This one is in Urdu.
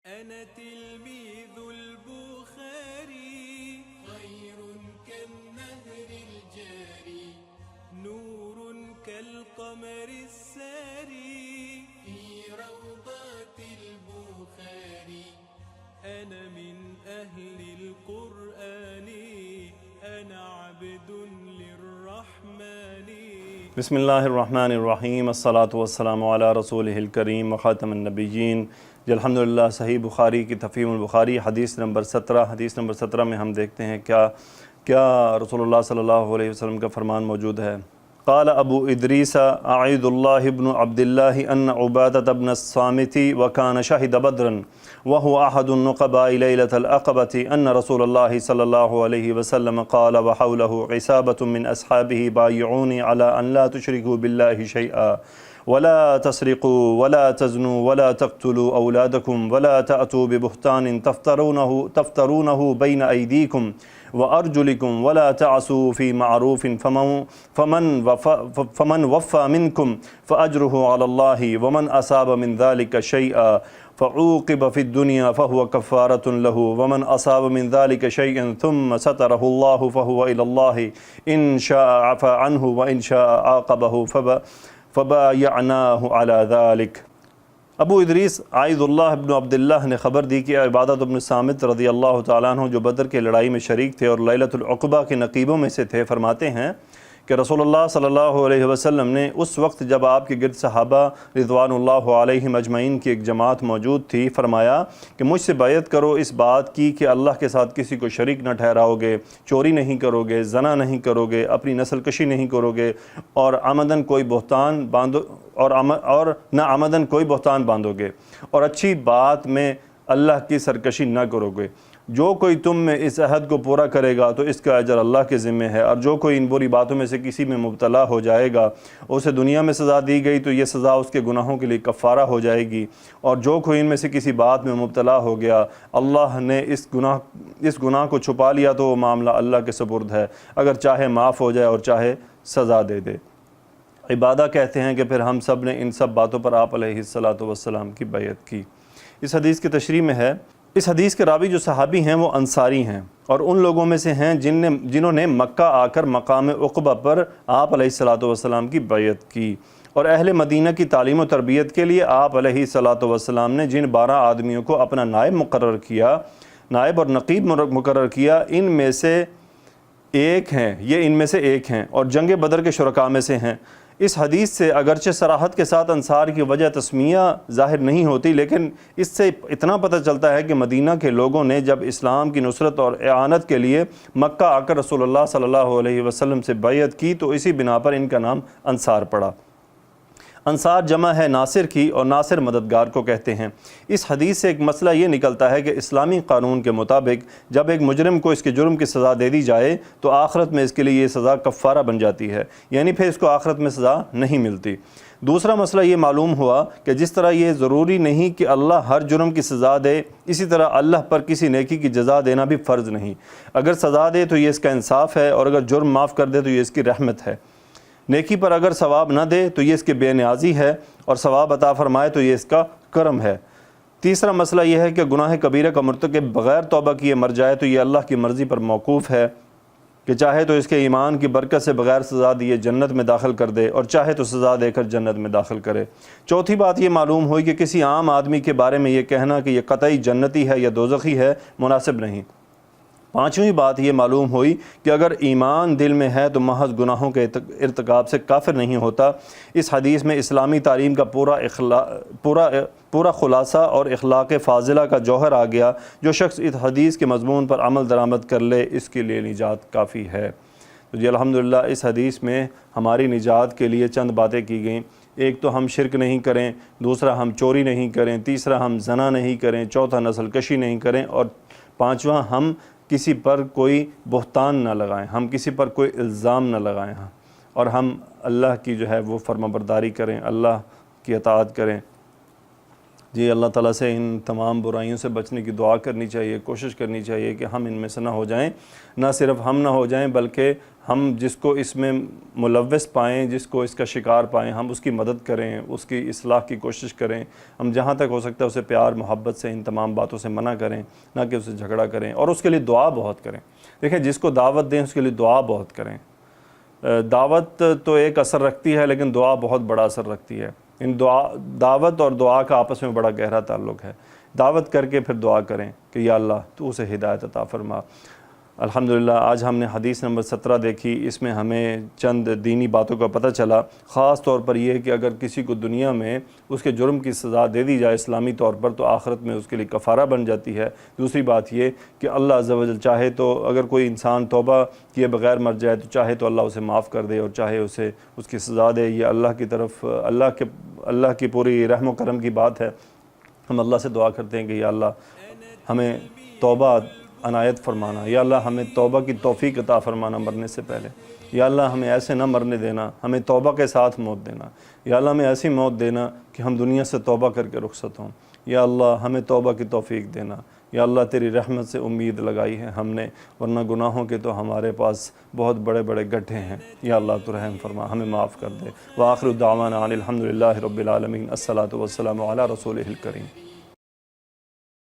أنا تلميذ البخاري خير كالنهر الجاري نور كالقمر الساري في روضات البخاري أنا من أهل القرآن أنا عبد للرحمن بسم اللہ الرحمن الرحیم الصلاۃ والسلام علی رسولہ الکریم وخاتم النبیین جی الحمدللہ صحیح بخاری کی تفہیم البخاری حدیث نمبر 17 میں ہم دیکھتے ہیں کیا رسول اللہ صلی اللہ علیہ وسلم کا فرمان موجود ہے۔ قال ابو ادریس عید اللہ بن عبداللہ ان عبادۃ بن الصامت وکان شہد بدرا وهو احد النقباء لیلۃ العقبۃ ان رسول اللہ صلی اللہ علیہ وسلم قال وحولہ عصابۃ من اصحابہ بایعونی علی ان لا تشرکوا باللہ شیئا ولا تسرقوا ولا تزنوا ولا تقتلوا اولادکم ولا تأتوا ببہتان تفترونہ بین ایدیکم وأرجلكم ولا تعصوا في معروف فمن وفى منكم فأجره على الله ومن أصاب من ذلك شيئا فعوقب في الدنيا فهو كفارة له ومن أصاب من ذلك شيئا ثم ستره الله فهو إلى الله إن شاء عفى عنه وإن شاء عاقبه فبايعناه على ذلك۔ ابو ادریس عید اللہ بن عبداللہ نے خبر دی کہ عبادۃ بن الصامت رضی اللہ تعالیٰ عنہ جو بدر کے لڑائی میں شریک تھے اور لیلۃ العقبہ کے نقیبوں میں سے تھے، فرماتے ہیں کہ رسول اللہ صلی اللہ علیہ وسلم نے اس وقت جب آپ کے گرد صحابہ رضوان اللہ علیہم اجمعین کی ایک جماعت موجود تھی، فرمایا کہ مجھ سے بیعت کرو اس بات کی کہ اللہ کے ساتھ کسی کو شریک نہ ٹھہراؤ گے، چوری نہیں کرو گے، زنا نہیں کرو گے، اپنی نسل کشی نہیں کرو گے اور عمدن کوئی بہتان باندھو اور نہ عمدن کوئی بہتان باندھو گے اور اچھی بات میں اللہ کی سرکشی نہ کرو گے۔ جو کوئی تم میں اس عہد کو پورا کرے گا تو اس کا اجر اللہ کے ذمہ ہے، اور جو کوئی ان بری باتوں میں سے کسی میں مبتلا ہو جائے گا اسے دنیا میں سزا دی گئی تو یہ سزا اس کے گناہوں کے لیے کفارہ ہو جائے گی، اور جو کوئی ان میں سے کسی بات میں مبتلا ہو گیا اللہ نے اس گناہ کو چھپا لیا تو وہ معاملہ اللہ کے سپرد ہے، اگر چاہے معاف ہو جائے اور چاہے سزا دے دے۔ عبادہ کہتے ہیں کہ پھر ہم سب نے ان سب باتوں پر آپ علیہ الصلاۃ والسلام کی بیعت کی۔ اس حدیث کی تشریح میں ہے، اس حدیث کے راوی جو صحابی ہیں وہ انصاری ہیں اور ان لوگوں میں سے ہیں جنہوں نے مکہ آ کر مقام عقبہ پر آپ علیہ الصلاۃ والسلام کی بیعت کی، اور اہل مدینہ کی تعلیم و تربیت کے لیے آپ علیہ الصلاۃ والسلام نے جن 12 آدمیوں کو اپنا نائب اور نقیب مقرر کیا ان میں سے ایک ہیں اور جنگ بدر کے شرکاء میں سے ہیں۔ اس حدیث سے اگرچہ صراحت کے ساتھ انصار کی وجہ تسمیہ ظاہر نہیں ہوتی، لیکن اس سے اتنا پتہ چلتا ہے کہ مدینہ کے لوگوں نے جب اسلام کی نصرت اور اعانت کے لیے مکہ آ کر رسول اللہ صلی اللہ علیہ وسلم سے بیعت کی تو اسی بنا پر ان کا نام انصار پڑا۔ انصار جمع ہے ناصر کی، اور ناصر مددگار کو کہتے ہیں۔ اس حدیث سے ایک مسئلہ یہ نکلتا ہے کہ اسلامی قانون کے مطابق جب ایک مجرم کو اس کے جرم کی سزا دے دی جائے تو آخرت میں اس کے لیے یہ سزا کفارہ بن جاتی ہے، یعنی پھر اس کو آخرت میں سزا نہیں ملتی۔ دوسرا مسئلہ یہ معلوم ہوا کہ جس طرح یہ ضروری نہیں کہ اللہ ہر جرم کی سزا دے، اسی طرح اللہ پر کسی نیکی کی جزا دینا بھی فرض نہیں۔ اگر سزا دے تو یہ اس کا انصاف ہے، اور اگر جرم معاف کر دے تو یہ اس کی رحمت ہے۔ نیکی پر اگر ثواب نہ دے تو یہ اس کی بے نیازی ہے، اور ثواب عطا فرمائے تو یہ اس کا کرم ہے۔ تیسرا مسئلہ یہ ہے کہ گناہ کبیرہ کا مرتکب بغیر توبہ کیے مر جائے تو یہ اللہ کی مرضی پر موقوف ہے کہ چاہے تو اس کے ایمان کی برکت سے بغیر سزا دیے جنت میں داخل کر دے اور چاہے تو سزا دے کر جنت میں داخل کرے۔ چوتھی بات یہ معلوم ہوئی کہ کسی عام آدمی کے بارے میں یہ کہنا کہ یہ قطعی جنتی ہے یا دوزخی ہے مناسب نہیں۔ پانچویں بات یہ معلوم ہوئی کہ اگر ایمان دل میں ہے تو محض گناہوں کے ارتکاب سے کافر نہیں ہوتا۔ اس حدیث میں اسلامی تعلیم کا پورا خلاصہ اور اخلاق فاضلہ کا جوہر آ گیا۔ جو شخص اس حدیث کے مضمون پر عمل درآمد کر لے اس کے لیے نجات کافی ہے۔ تو جی الحمدللہ اس حدیث میں ہماری نجات کے لیے چند باتیں کی گئیں۔ ایک تو ہم شرک نہیں کریں، دوسرا ہم چوری نہیں کریں، تیسرا ہم زنا نہیں کریں، چوتھا نسل کشی نہیں کریں، اور پانچواں ہم کسی پر کوئی بہتان نہ لگائیں، ہم کسی پر کوئی الزام نہ لگائیں، اور ہم اللہ کی جو ہے وہ فرما برداری کریں، اللہ کی اطاعت کریں۔ جی اللہ تعالیٰ سے ان تمام برائیوں سے بچنے کی دعا کرنی چاہیے، کوشش کرنی چاہیے کہ ہم ان میں سے نہ ہو جائیں، نہ صرف ہم نہ ہو جائیں بلکہ ہم جس کو اس میں ملوث پائیں، جس کو اس کا شکار پائیں، ہم اس کی مدد کریں، اس کی اصلاح کی کوشش کریں، ہم جہاں تک ہو سکتا ہے اسے پیار محبت سے ان تمام باتوں سے منع کریں، نہ کہ اسے جھگڑا کریں، اور اس کے لیے دعا بہت کریں۔ دیکھیں جس کو دعوت دیں اس کے لیے دعا بہت کریں۔ دعوت تو ایک اثر رکھتی ہے لیکن دعا بہت بڑا اثر رکھتی ہے۔ دعوت اور دعا کا آپس میں بڑا گہرا تعلق ہے۔ دعوت کر کے پھر دعا کریں کہ یا اللہ تو اسے ہدایت عطا فرما۔ الحمدللہ آج ہم نے حدیث نمبر 17 دیکھی، اس میں ہمیں چند دینی باتوں کا پتہ چلا، خاص طور پر یہ کہ اگر کسی کو دنیا میں اس کے جرم کی سزا دے دی جائے اسلامی طور پر تو آخرت میں اس کے لیے کفارہ بن جاتی ہے۔ دوسری بات یہ کہ اللہ عز و جل چاہے تو اگر کوئی انسان توبہ کیے بغیر مر جائے تو چاہے تو اللہ اسے معاف کر دے اور چاہے اسے اس کی سزا دے۔ یہ اللہ کی طرف اللہ کی پوری رحم و کرم کی بات ہے۔ ہم اللہ سے دعا کرتے ہیں کہ یا اللہ ہمیں توبہ عنایت فرمانا، یا اللہ ہمیں توبہ کی توفیق عطا فرمانا مرنے سے پہلے، یا اللہ ہمیں ایسے نہ مرنے دینا، ہمیں توبہ کے ساتھ موت دینا، یا اللہ ہمیں ایسی موت دینا کہ ہم دنیا سے توبہ کر کے رخصت ہوں، یا اللہ ہمیں توبہ کی توفیق دینا، یا اللہ تیری رحمت سے امید لگائی ہے ہم نے، ورنہ گناہوں کے تو ہمارے پاس بہت بڑے بڑے گڈھے ہیں، یا اللہ تو رحم فرما، ہمیں معاف کر دے۔ وآخر دعوانا ان الحمدللہ رب العالمین، الصلاۃ والسلام علی رسولہ الکریم۔